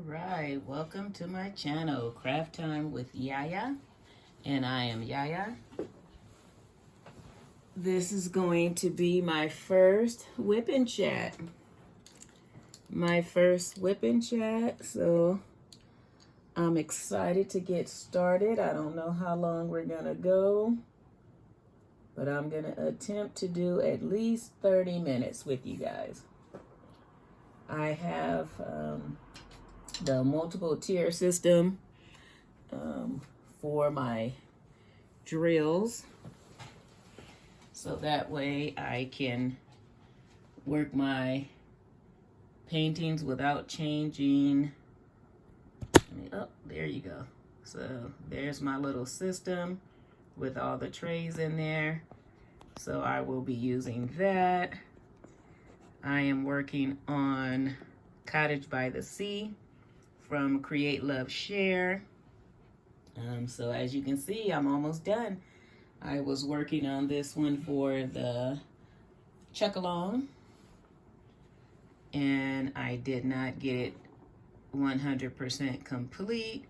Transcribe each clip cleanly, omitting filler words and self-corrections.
right, welcome to my channel, Craft Time with Yaya, and I am Yaya. This is going to be my first whip and chat. So I'm excited to get started. I don't know how long we're gonna go, but I'm gonna attempt to do at least 30 minutes with you guys. I have the multiple tier system for my drills, so that way I can work my paintings without changing. Oh, there you go. So there's my little system with all the trays in there, so I will be using that. I am working on Cottage by the Sea from Create Love Share. So as you can see, I'm almost done. I was working on this one for the Chuck Along, and I did not get it 100% complete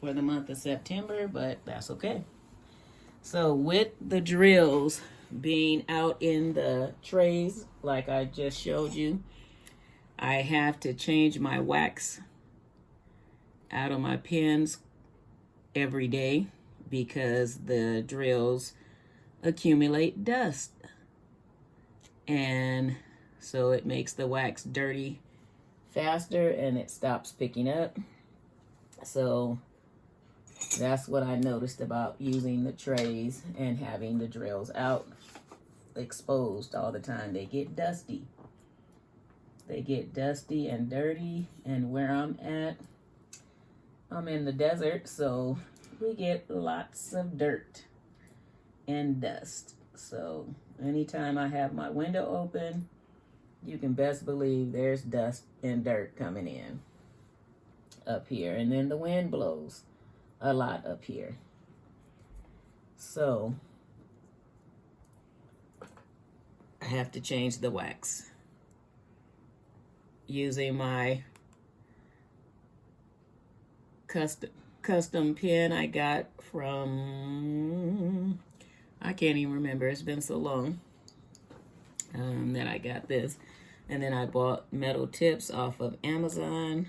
for the month of September, but that's okay. So with the drills being out in the trays, like I just showed you, I have to change my wax out of my pens every day because the drills accumulate dust, and so it makes the wax dirty faster and it stops picking up. So that's what I noticed about using the trays and having the drills out exposed all the time. They get dusty. They get dusty and dirty, and where I'm at, I'm in the desert, so we get lots of dirt and dust. So anytime I have my window open, you can best believe there's dust and dirt coming in up here. And then the wind blows a lot up here. So I have to change the wax using my custom pen I got from, I can't even remember, it's been so long that I got this. And then I bought metal tips off of Amazon,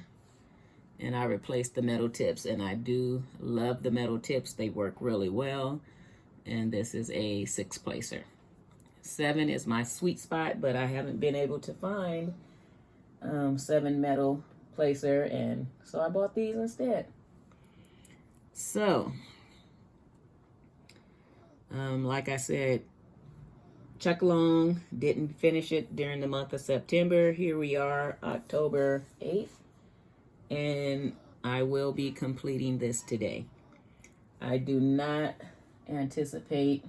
and I replaced the metal tips, and I do love the metal tips. They work really well, and this is a 6-placer. 7 is my sweet spot, but I haven't been able to find 7 metal placer, and so I bought these instead. So like I said, Chuck Along, didn't finish it during the month of September. Here we are, October 8th, and I will be completing this today. I do not anticipate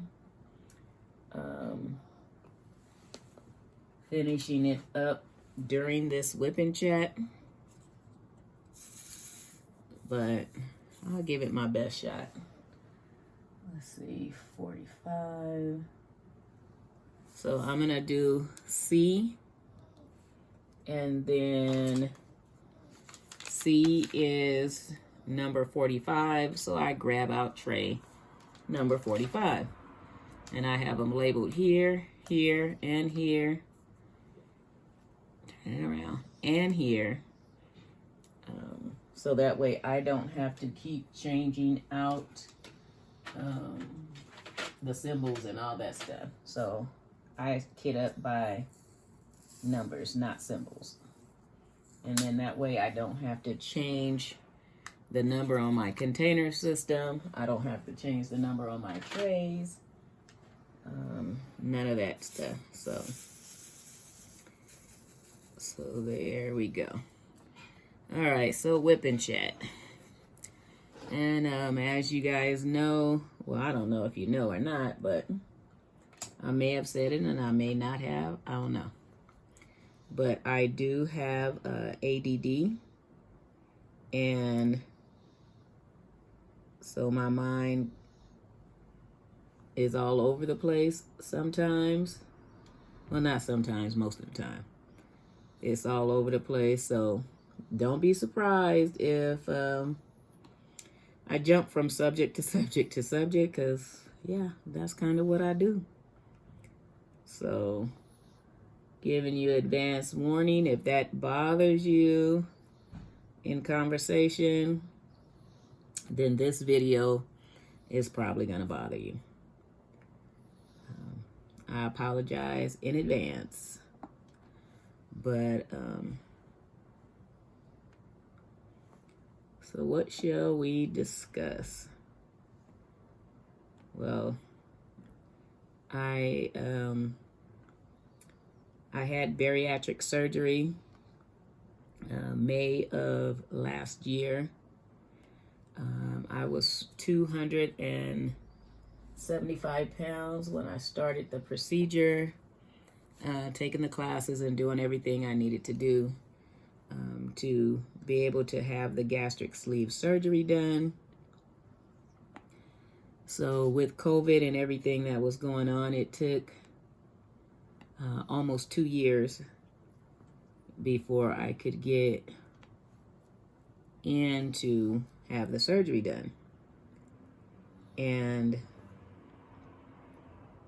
finishing it up during this whipping chat, but I'll give it my best shot. Let's see, 45. So I'm gonna do C, and then C is number 45, so I grab out tray number 45. And I have them labeled here, here, and here. Turn it around, and here. So that way I don't have to keep changing out the symbols and all that stuff. So I kit up by numbers, not symbols. And then that way I don't have to change the number on my container system. I don't have to change the number on my trays. None of that stuff. So there we go. All right, so whip and chat. And as you guys know, well, I don't know if you know or not, but I may have said it and I may not have. I don't know. But I do have ADD. And so my mind is all over the place sometimes. Well, not sometimes, most of the time. It's all over the place. So don't be surprised if I jump from subject to subject to subject, because, yeah, that's kind of what I do. So, giving you advance warning, if that bothers you in conversation, then this video is probably going to bother you. I apologize in advance. But, so what shall we discuss? Well, I had bariatric surgery May of last year. I was 275 pounds when I started the procedure, taking the classes and doing everything I needed to do to be able to have the gastric sleeve surgery done. So with COVID and everything that was going on, it took almost 2 years before I could get in to have the surgery done. And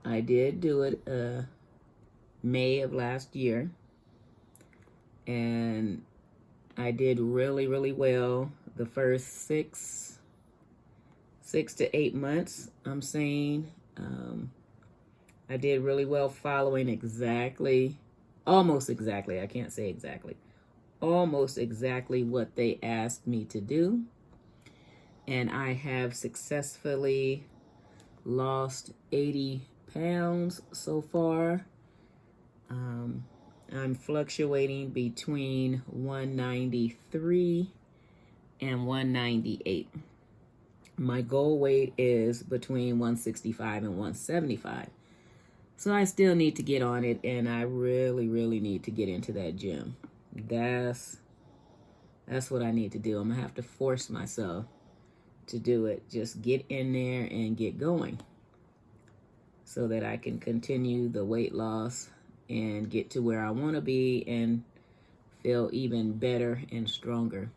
I did do it May of last year. And I did really, really well the first 6 to 8 months, I'm saying. I did really well following almost exactly, I can't say exactly, almost exactly what they asked me to do. And I have successfully lost 80 pounds so far. I'm fluctuating between 193 and 198. My goal weight is between 165 and 175. So I still need to get on it, and I really, really need to get into that gym. That's what I need to do. I'm gonna have to force myself to do it. Just get in there and get going so that I can continue the weight loss and get to where I want to be and feel even better and stronger.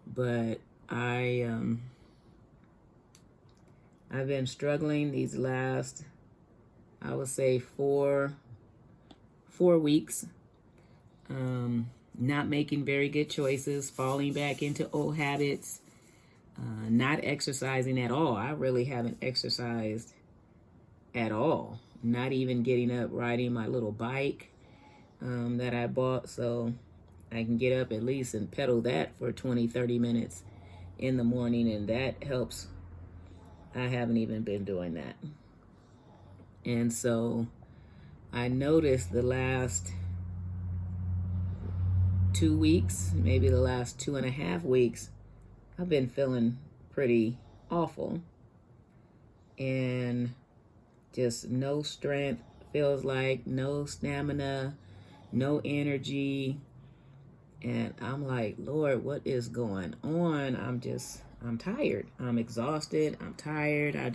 But I've been struggling these last, I would say, four weeks. Not making very good choices, falling back into old habits, not exercising at all. I really haven't exercised at all. Not even getting up, riding my little bike that I bought so I can get up at least and pedal that for 20-30 minutes in the morning, and that helps. I haven't even been doing that. And so I noticed the last 2 weeks, maybe the last 2.5 weeks, I've been feeling pretty awful. And just no strength, feels like no stamina, no energy. And I'm like, Lord, what is going on? I'm tired. I'm exhausted. I'm tired. I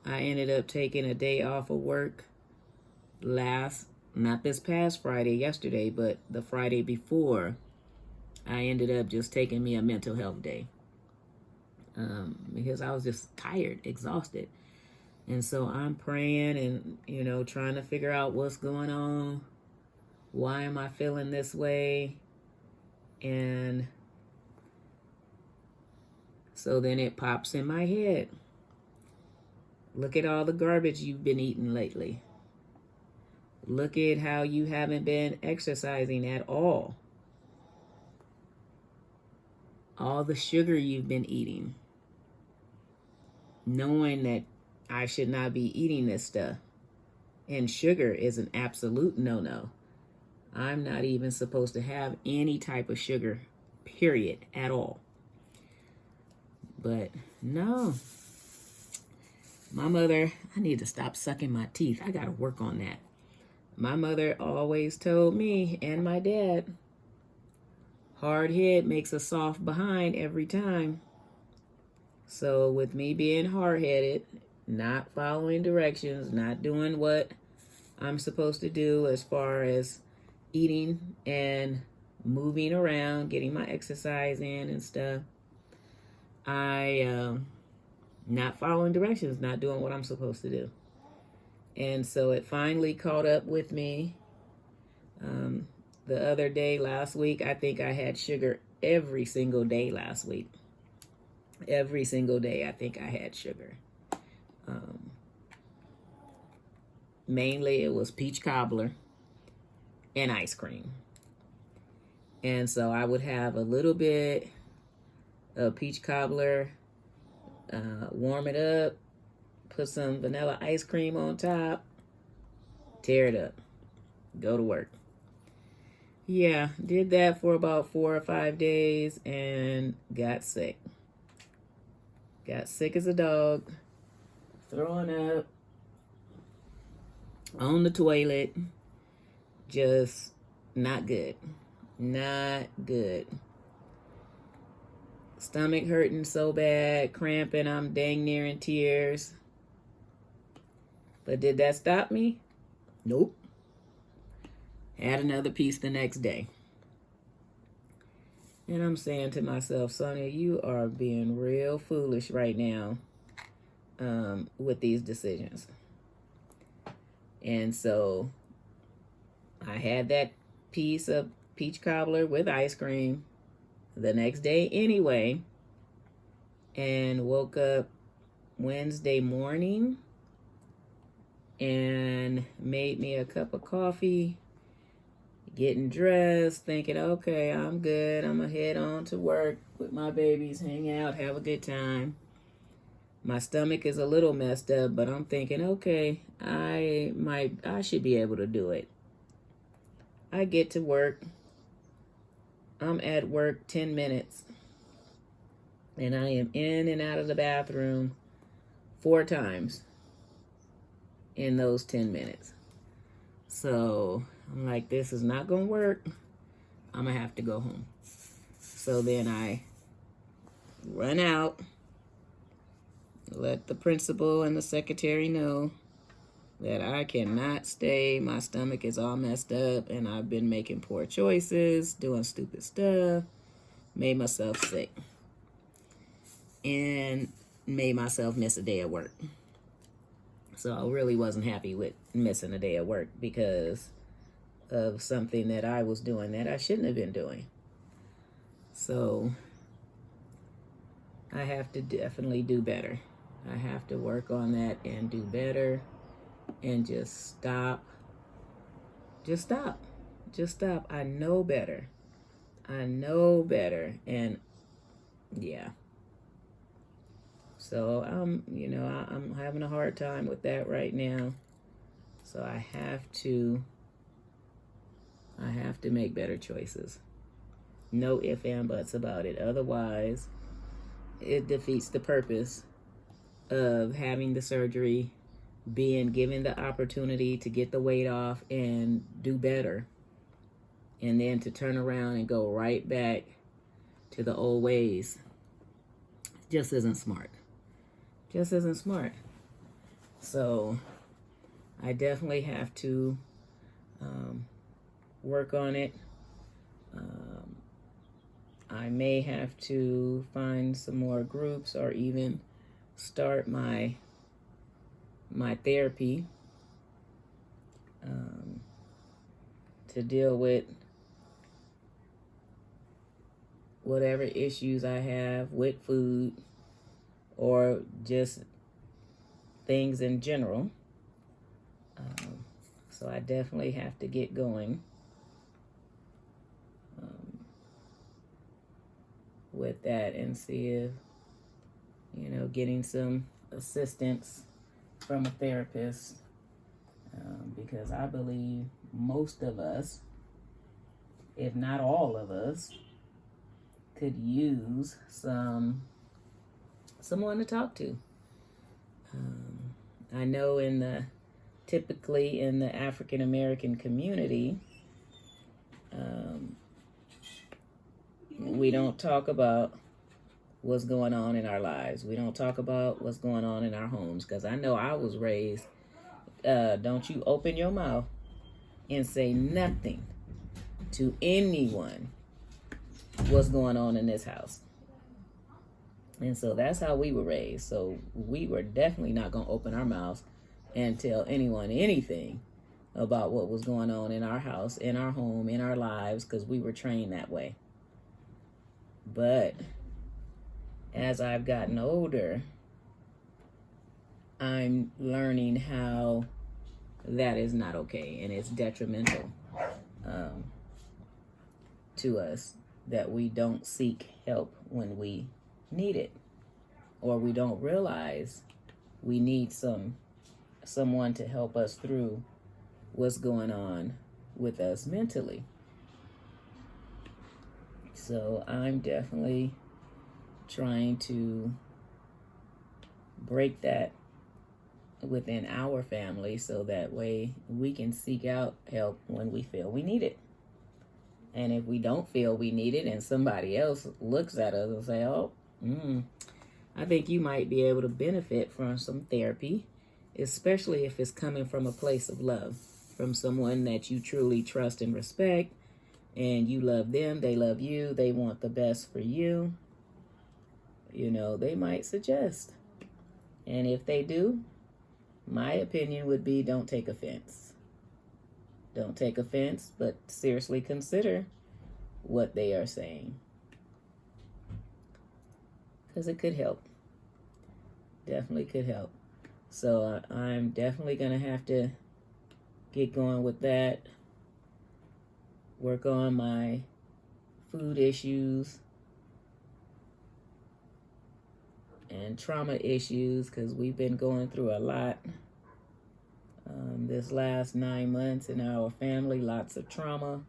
ended up taking a day off of work not this past Friday, yesterday, but the Friday before. I ended up just taking me a mental health day because I was just tired, exhausted. And so I'm praying and, trying to figure out what's going on. Why am I feeling this way? And so then it pops in my head. Look at all the garbage you've been eating lately. Look at how you haven't been exercising at all. All the sugar you've been eating. Knowing that I should not be eating this stuff. And sugar is an absolute no-no. I'm not even supposed to have any type of sugar, period, at all. But no. My mother, I need to stop sucking my teeth. I got to work on that. My mother always told me, and my dad, hard head makes a soft behind every time. So with me being hard-headed, not following directions, not doing what I'm supposed to do as far as eating and moving around, getting my exercise in and stuff, I not following directions, not doing what I'm supposed to do. And so it finally caught up with me. The other day, last week, I think I had sugar every single day last week. Every single day, I think I had sugar. Mainly, it was peach cobbler and ice cream. And so I would have a little bit of peach cobbler, warm it up, put some vanilla ice cream on top, tear it up, go to work. Yeah, did that for about 4 or 5 days and got sick. Got sick as a dog, throwing up on the toilet, just not good. Not good. Stomach hurting so bad, cramping, I'm dang near in tears. But did that stop me? Nope. Had another piece the next day. And I'm saying to myself, Sonia, you are being real foolish right now with these decisions. And so I had that piece of peach cobbler with ice cream the next day anyway, and woke up Wednesday morning and made me a cup of coffee, getting dressed, thinking, okay, I'm good. I'm going to head on to work with my babies, hang out, have a good time. My stomach is a little messed up, but I'm thinking, okay, I should be able to do it. I get to work. I'm at work 10 minutes. And I am in and out of the bathroom 4 times in those 10 minutes. So I'm like, this is not going to work. I'm going to have to go home. So then I run out, let the principal and the secretary know that I cannot stay. My stomach is all messed up and I've been making poor choices, doing stupid stuff, made myself sick, and made myself miss a day of work. So I really wasn't happy with missing a day of work because of something that I was doing that I shouldn't have been doing. So I have to definitely do better. I have to work on that and do better and just stop. Just stop. Just stop. I know better. I know better. And yeah. So I'm having a hard time with that right now. So I have to make better choices. No ifs and buts about it. Otherwise, it defeats the purpose of having the surgery, being given the opportunity to get the weight off and do better, and then to turn around and go right back to the old ways. Just isn't smart. Just isn't smart. So I definitely have to work on it. I may have to find some more groups or even start my therapy to deal with whatever issues I have with food or just things in general. So I definitely have to get going with that and see if, getting some assistance from a therapist, because I believe most of us, if not all of us, could use someone to talk to. I know typically in the African American community, we don't talk about what's going on in our lives. We don't talk about what's going on in our homes, because I know I was raised, don't you open your mouth and say nothing to anyone what's going on in this house. And so that's how we were raised. So we were definitely not going to open our mouths and tell anyone anything about what was going on in our house, in our home, in our lives, because we were trained that way. But as I've gotten older, I'm learning how that is not okay, and it's detrimental to us that we don't seek help when we need it, or we don't realize we need someone to help us through what's going on with us mentally. So I'm definitely trying to break that within our family, so that way we can seek out help when we feel we need it. And if we don't feel we need it and somebody else looks at us and say, oh, I think you might be able to benefit from some therapy, especially if it's coming from a place of love, from someone that you truly trust and respect, and you love them, they love you, they want the best for you, they might suggest. And if they do, my opinion would be, don't take offense. Don't take offense, but seriously consider what they are saying, because it could help. Definitely could help. So I'm definitely going to have to get going with that. Work on my food issues and trauma issues, because we've been going through a lot this last 9 months in our family. Lots of trauma.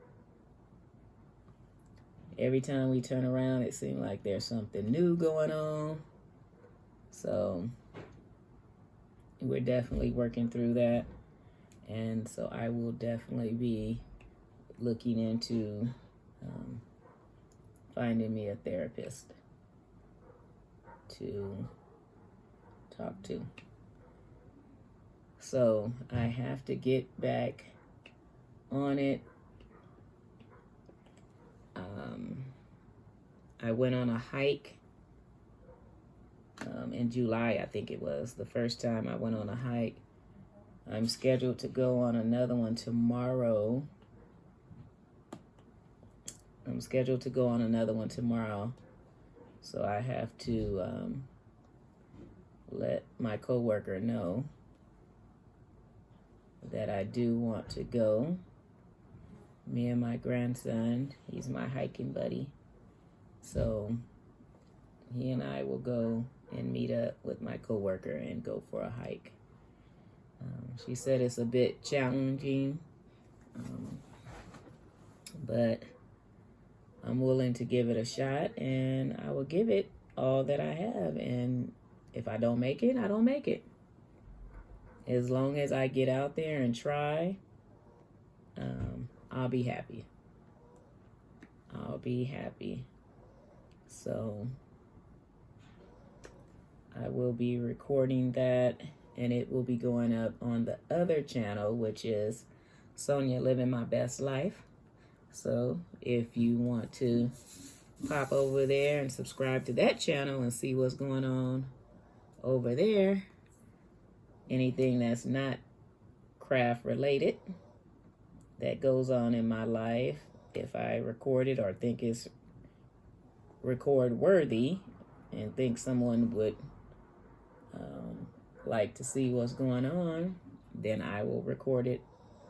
Every time we turn around, it seems like there's something new going on. So we're definitely working through that. And so I will definitely be looking into finding me a therapist to talk to. So I have to get back on it. I went on a hike in July, I think it was the first time I went on a hike. I'm scheduled to go on another one tomorrow. So I have to let my coworker know that I do want to go. Me and my grandson, he's my hiking buddy. So he and I will go and meet up with my coworker and go for a hike. She said it's a bit challenging, but I'm willing to give it a shot, and I will give it all that I have. And if I don't make it, I don't make it. As long as I get out there and try, I'll be happy. So I will be recording that, and it will be going up on the other channel, which is Sonia Living My Best Life. So if you want to pop over there and subscribe to that channel and see what's going on over there, anything that's not craft related that goes on in my life, if I record it or think it's record worthy and think someone would like to see what's going on, then I will record it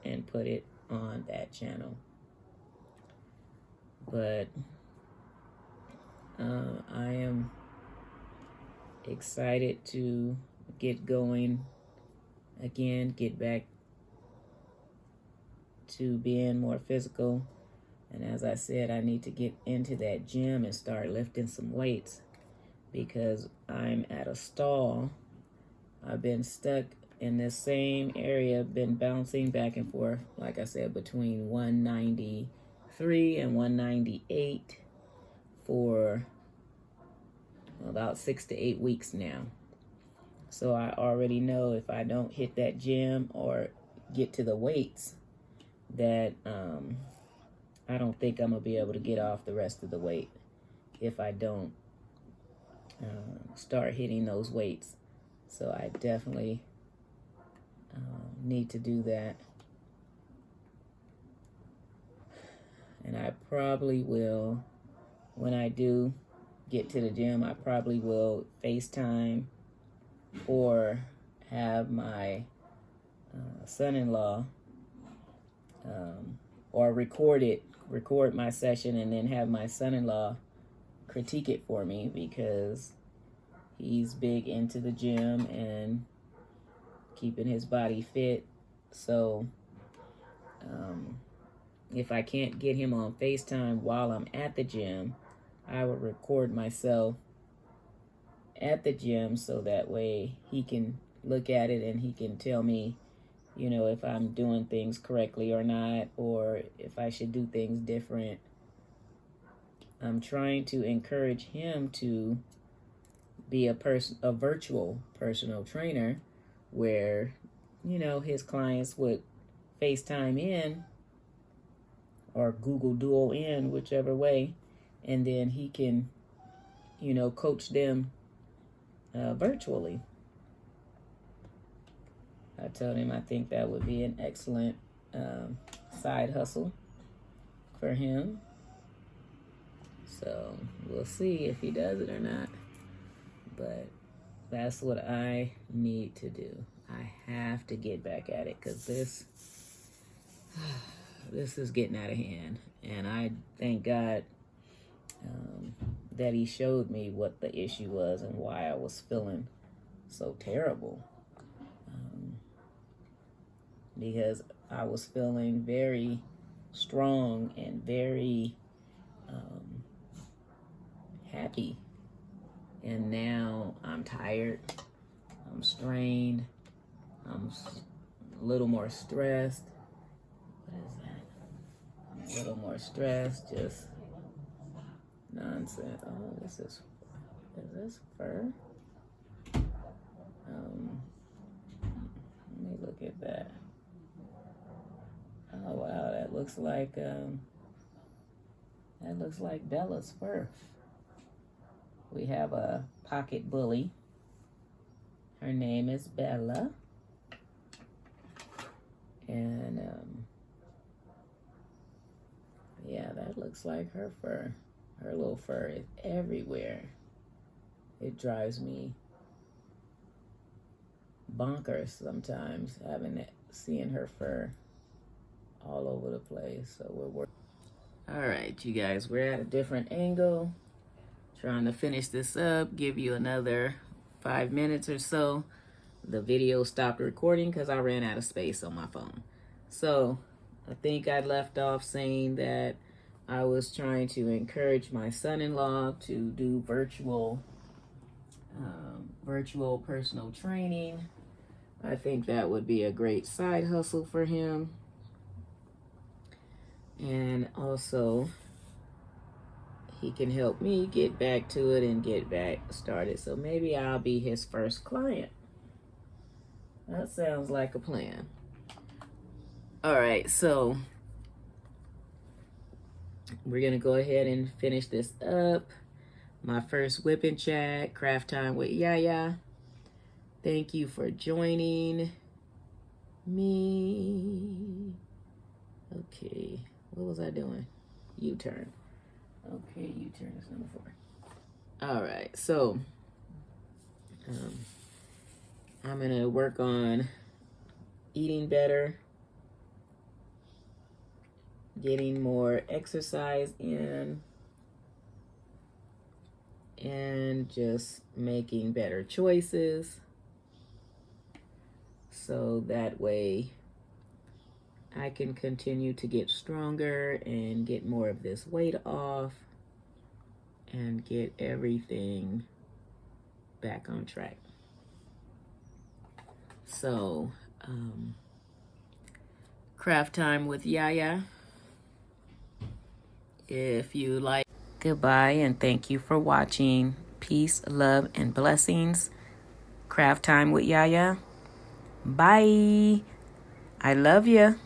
and put it on that channel. But I am excited to get going again, get back to being more physical. And as I said, I need to get into that gym and start lifting some weights, because I'm at a stall. I've been stuck in this same area, been bouncing back and forth, like I said, between 193 and 198 for about 6 to 8 weeks now. So I already know if I don't hit that gym or get to the weights that I don't think I'm going to be able to get off the rest of the weight if I don't start hitting those weights. So I definitely need to do that. And I probably will, when I do get to the gym, I probably will FaceTime or have my son-in-law or record my session and then have my son-in-law critique it for me, because he's big into the gym and keeping his body fit. So if I can't get him on FaceTime while I'm at the gym, I will record myself at the gym, so that way he can look at it and he can tell me, you know, if I'm doing things correctly or not, or if I should do things different. I'm trying to encourage him to be a virtual personal trainer, where, you know, his clients would FaceTime in or Google Duo in, whichever way, and then he can, you know, coach them virtually. I told him I think that would be an excellent side hustle for him. So we'll see if he does it or not. But that's what I need to do. I have to get back at it, because this is getting out of hand. And I thank God that he showed me what the issue was and why I was feeling so terrible. Because I was feeling very strong and very happy. And now I'm tired, I'm strained, I'm a little more stressed. What is that? I'm a little more stressed, just nonsense. Oh, is this fur? Let me look at that. Oh wow, that looks like Bella's fur. We have a pocket bully. Her name is Bella. And yeah, that looks like her fur. Her little fur is everywhere. It drives me bonkers sometimes, seeing her fur all over the place. So we're working. All right, you guys, we're at a different angle, trying to finish this up, give you another 5 minutes or so. The video stopped recording because I ran out of space on my phone. So I think I left off saying that I was trying to encourage my son-in-law to do virtual personal training. I think that would be a great side hustle for him. And also, he can help me get back to it and get back started. So maybe I'll be his first client. That sounds like a plan. All right, so we're going to go ahead and finish this up. My first WIP and chat, Craft Time with Yaya. Thank you for joining me. Okay, what was I doing? U-turn. Okay, U-turn is number 4. All right, so I'm going to work on eating better, getting more exercise in, and just making better choices, so that way I can continue to get stronger and get more of this weight off and get everything back on track. So, Craft Time with Yaya. If you like, goodbye and thank you for watching. Peace, love, and blessings. Craft Time with Yaya. Bye. I love you.